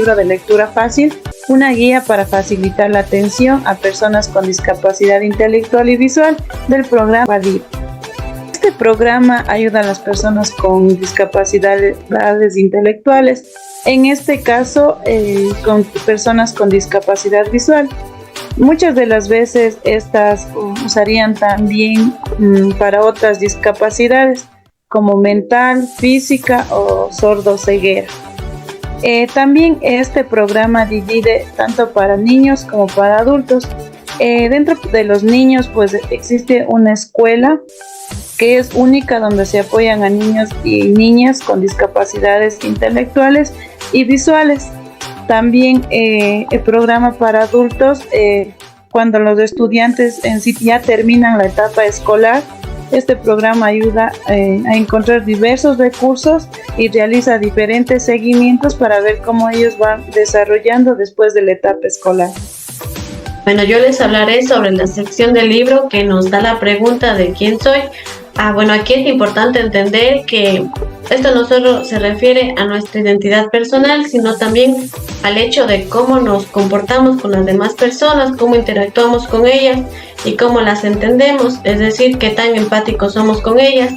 libro de lectura fácil, una guía para facilitar la atención a personas con discapacidad intelectual y visual del programa VADIV. Este programa ayuda a las personas con discapacidades intelectuales, en este caso con personas con discapacidad visual. Muchas de las veces estas usarían también para otras discapacidades como mental, física o sordo-ceguera. También este programa divide tanto para niños como para adultos. Dentro de los niños pues existe una escuela que es única, donde se apoyan a niños y niñas con discapacidades intelectuales y visuales. También el programa para adultos, cuando los estudiantes en sí ya terminan la etapa escolar, este programa ayuda a encontrar diversos recursos y realiza diferentes seguimientos para ver cómo ellos van desarrollando después de la etapa escolar. Bueno, yo les hablaré sobre la sección del libro que nos da la pregunta de quién soy. Bueno, aquí es importante entender que esto no solo se refiere a nuestra identidad personal, sino también al hecho de cómo nos comportamos con las demás personas, cómo interactuamos con ellas y cómo las entendemos, es decir, qué tan empáticos somos con ellas,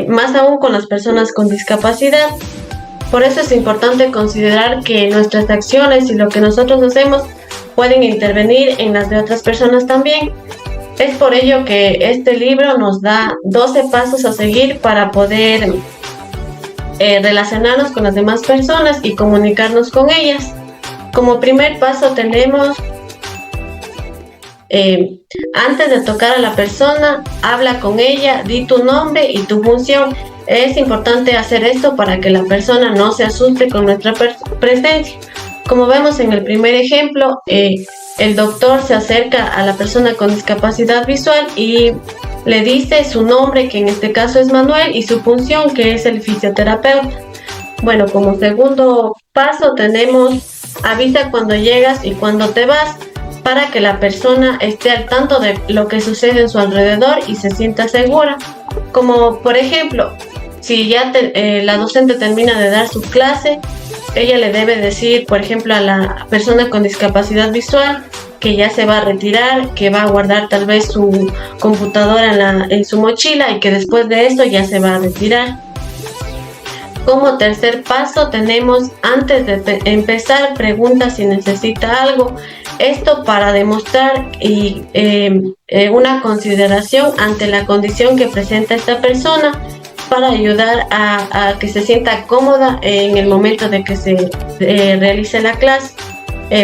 más aún con las personas con discapacidad. Por eso es importante considerar que nuestras acciones y lo que nosotros hacemos pueden intervenir en las de otras personas también. Es por ello que este libro nos da 12 pasos a seguir para poder relacionarnos con las demás personas y comunicarnos con ellas. Como primer paso tenemos, antes de tocar a la persona, habla con ella, di tu nombre y tu función. Es importante hacer esto para que la persona no se asuste con nuestra presencia. Como vemos en el primer ejemplo, el doctor se acerca a la persona con discapacidad visual y le dice su nombre, que en este caso es Manuel, y su función, que es el fisioterapeuta. Bueno, como segundo paso tenemos avisa cuando llegas y cuando te vas, para que la persona esté al tanto de lo que sucede en su alrededor y se sienta segura. Como por ejemplo, si ya la docente termina de dar su clase, ella le debe decir, por ejemplo, a la persona con discapacidad visual que ya se va a retirar, que va a guardar tal vez su computadora en su mochila y que después de esto ya se va a retirar. Como tercer paso tenemos, antes de empezar, pregunta si necesita algo. Esto para demostrar una consideración ante la condición que presenta esta persona, para ayudar a que se sienta cómoda en el momento de que se realice la clase.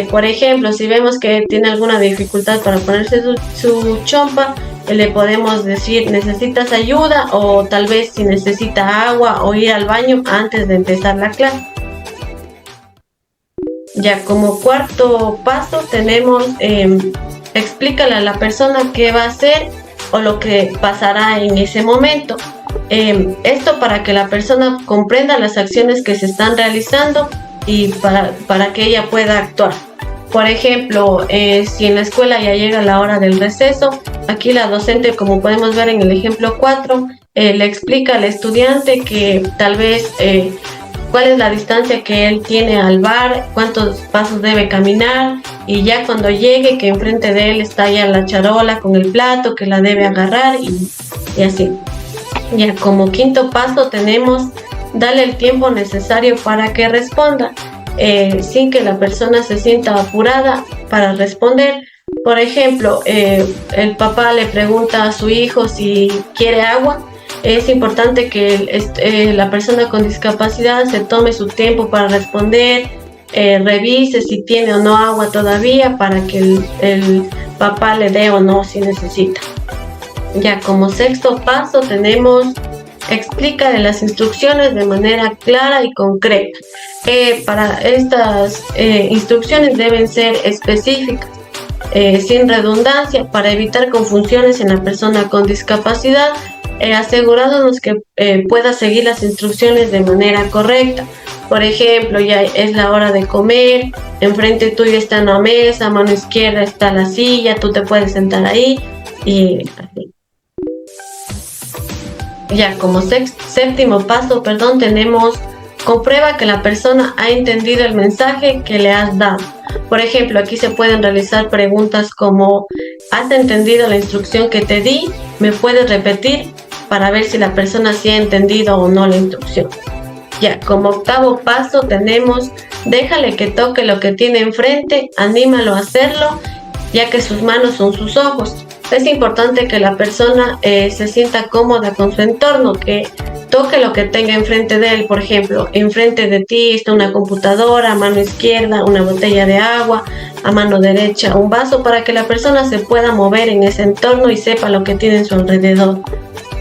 Por ejemplo, si vemos que tiene alguna dificultad para ponerse su chompa, le podemos decir necesitas ayuda, o tal vez si necesita agua o ir al baño antes de empezar la clase. Ya como cuarto paso tenemos explícale a la persona qué va a hacer o lo que pasará en ese momento. Esto para que la persona comprenda las acciones que se están realizando y para que ella pueda actuar. Por ejemplo, si en la escuela ya llega la hora del receso, aquí la docente, como podemos ver en el ejemplo 4, le explica al estudiante que tal vez cuál es la distancia que él tiene al bar, cuántos pasos debe caminar, y ya cuando llegue, que enfrente de él está ya la charola con el plato que la debe agarrar y así. Ya como quinto paso tenemos darle el tiempo necesario para que responda, sin que la persona se sienta apurada para responder. Por ejemplo, el papá le pregunta a su hijo si quiere agua. Es importante que la persona con discapacidad se tome su tiempo para responder, revise si tiene o no agua todavía, para que el papá le dé o no si necesita. Ya como sexto paso tenemos explícale las instrucciones de manera clara y concreta. Para estas instrucciones deben ser específicas, sin redundancia, para evitar confusiones en la persona con discapacidad, asegurándonos que pueda seguir las instrucciones de manera correcta. Por ejemplo, ya es la hora de comer, enfrente tuyo está una mesa, a mano izquierda está la silla, tú te puedes sentar ahí y así. Ya como séptimo paso, tenemos comprueba que la persona ha entendido el mensaje que le has dado. Por ejemplo, aquí se pueden realizar preguntas como: ¿has entendido la instrucción que te di? ¿Me puedes repetir? Para ver si la persona sí ha entendido o no la instrucción. Ya, como octavo paso tenemos: déjale que toque lo que tiene enfrente, anímalo a hacerlo, ya que sus manos son sus ojos. Es importante que la persona se sienta cómoda con su entorno, que toque lo que tenga enfrente de él. Por ejemplo, enfrente de ti está una computadora, a mano izquierda una botella de agua, a mano derecha un vaso, para que la persona se pueda mover en ese entorno y sepa lo que tiene en su alrededor.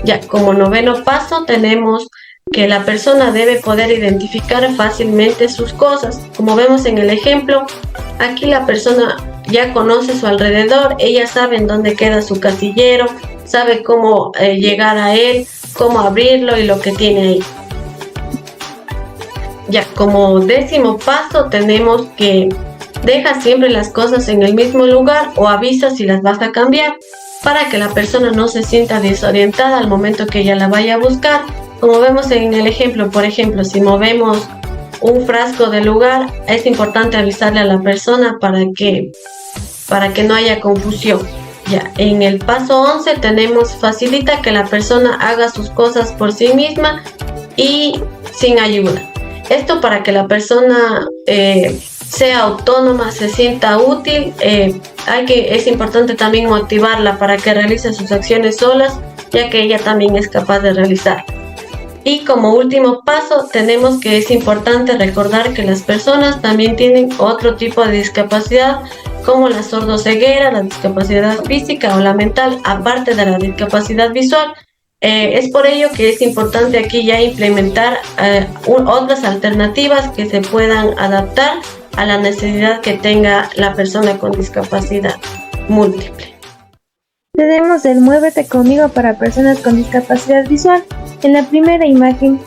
Ya, como noveno paso tenemos que la persona debe poder identificar fácilmente sus cosas. Como vemos en el ejemplo, aquí la persona ya conoce su alrededor, ella sabe en dónde queda su casillero, sabe cómo llegar a él, cómo abrirlo y lo que tiene ahí. Ya, como décimo paso tenemos que deja siempre las cosas en el mismo lugar o avisa si las vas a cambiar, para que la persona no se sienta desorientada al momento que ella la vaya a buscar. Como vemos en el ejemplo, por ejemplo, si movemos un frasco del lugar, es importante avisarle a la persona para que no haya confusión. Ya, en el paso 11 tenemos: facilita que la persona haga sus cosas por sí misma y sin ayuda. Esto para que la persona sea autónoma, se sienta útil. Es importante también motivarla para que realice sus acciones solas, ya que ella también es capaz de realizar. Y como último paso tenemos que es importante recordar que las personas también tienen otro tipo de discapacidad, como la sordoceguera, la discapacidad física o la mental, aparte de la discapacidad visual. Es por ello que es importante aquí ya implementar otras alternativas que se puedan adaptar a la necesidad que tenga la persona con discapacidad múltiple. Tenemos el Muévete conmigo para personas con discapacidad visual. En la primera imagen,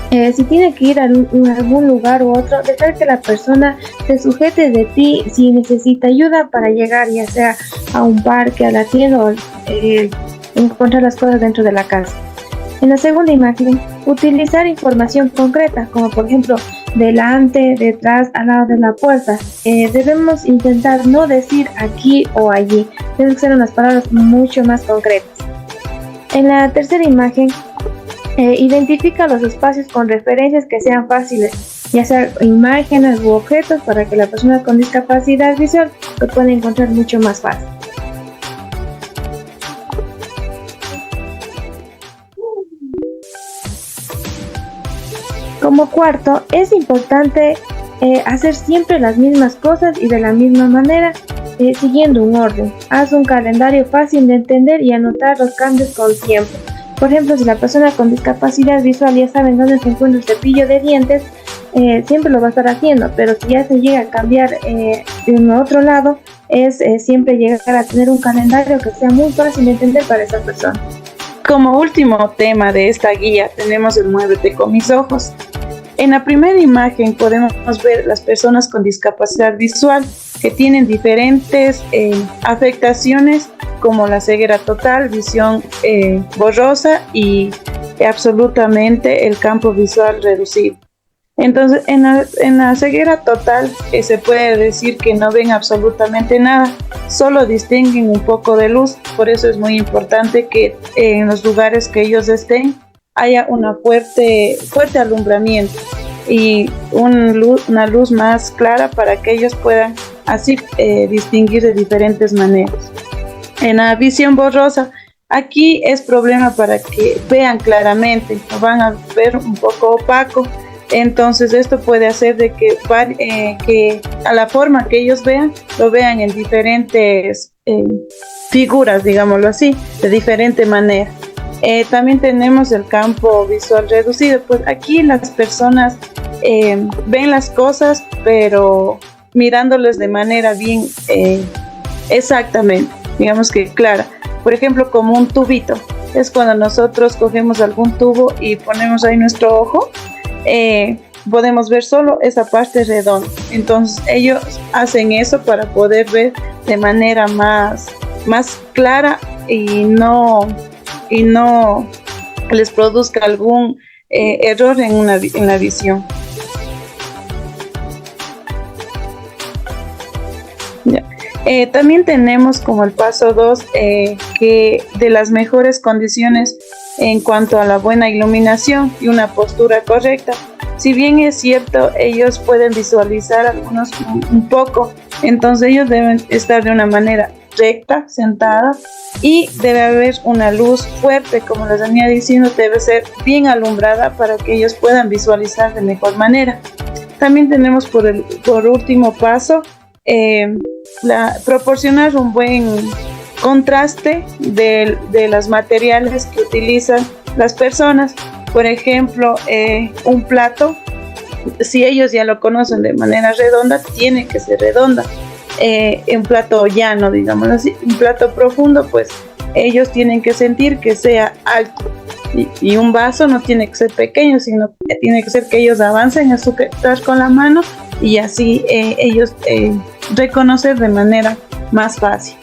si tiene que ir a algún lugar u otro, dejar que la persona se sujete de ti si necesita ayuda para llegar, ya sea a un parque, a la tienda o encontrar las cosas dentro de la casa. En la segunda imagen, utilizar información concreta, como por ejemplo delante, detrás, al lado de la puerta. Debemos intentar no decir aquí o allí, deben ser unas palabras mucho más concretas. En la tercera imagen, identifica los espacios con referencias que sean fáciles, ya sea imágenes u objetos, para que la persona con discapacidad visual lo pueda encontrar mucho más fácil. Como cuarto, es importante hacer siempre las mismas cosas y de la misma manera, siguiendo un orden. Haz un calendario fácil de entender y anotar los cambios con tiempo. Por ejemplo, si la persona con discapacidad visual ya sabe dónde se encuentra el cepillo de dientes, siempre lo va a estar haciendo, pero si ya se llega a cambiar en otro lado, es siempre llegar a tener un calendario que sea muy fácil de entender para esa persona. Como último tema de esta guía tenemos el Muévete con mis ojos. En la primera imagen podemos ver las personas con discapacidad visual que tienen diferentes afectaciones, como la ceguera total, visión borrosa y absolutamente el campo visual reducido. Entonces, en la ceguera total se puede decir que no ven absolutamente nada, solo distinguen un poco de luz. Por eso es muy importante que en los lugares que ellos estén haya una fuerte alumbramiento y una luz más clara para que ellos puedan así distinguir de diferentes maneras. En la visión borrosa, aquí es problema para que vean claramente, lo van a ver un poco opaco. Entonces esto puede hacer de que a la forma que ellos vean, lo vean en diferentes figuras, digámoslo así, de diferente manera. También tenemos el campo visual reducido. Pues aquí las personas ven las cosas, pero mirándoles de manera bien exactamente, digamos que clara. Por ejemplo, como un tubito. Es cuando nosotros cogemos algún tubo y ponemos ahí nuestro ojo. Podemos ver solo esa parte redonda. Entonces ellos hacen eso para poder ver de manera más clara y no les produzca algún error en la visión. Ya. También tenemos como el paso 2 que de las mejores condiciones en cuanto a la buena iluminación y una postura correcta. Si bien es cierto, ellos pueden visualizar algunos un poco, entonces ellos deben estar de una manera recta, sentada, y debe haber una luz fuerte, como les venía diciendo, debe ser bien alumbrada para que ellos puedan visualizar de mejor manera. También tenemos por último paso, proporcionar un buen contraste de los materiales que utilizan las personas. Por ejemplo, un plato, si ellos ya lo conocen de manera redonda, tiene que ser redonda. Un plato llano, digamos así, un plato profundo, pues ellos tienen que sentir que sea alto. Y un vaso no tiene que ser pequeño, sino que tiene que ser que ellos avancen a sujetar con la mano y así ellos reconocer de manera más fácil.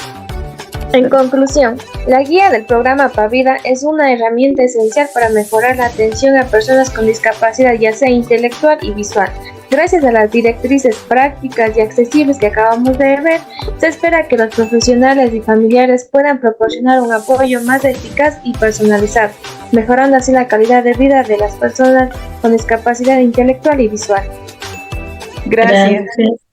En conclusión, la guía del programa Pavida es una herramienta esencial para mejorar la atención a personas con discapacidad, ya sea intelectual y visual. Gracias a las directrices prácticas y accesibles que acabamos de ver, se espera que los profesionales y familiares puedan proporcionar un apoyo más eficaz y personalizado, mejorando así la calidad de vida de las personas con discapacidad intelectual y visual. Gracias. Gracias.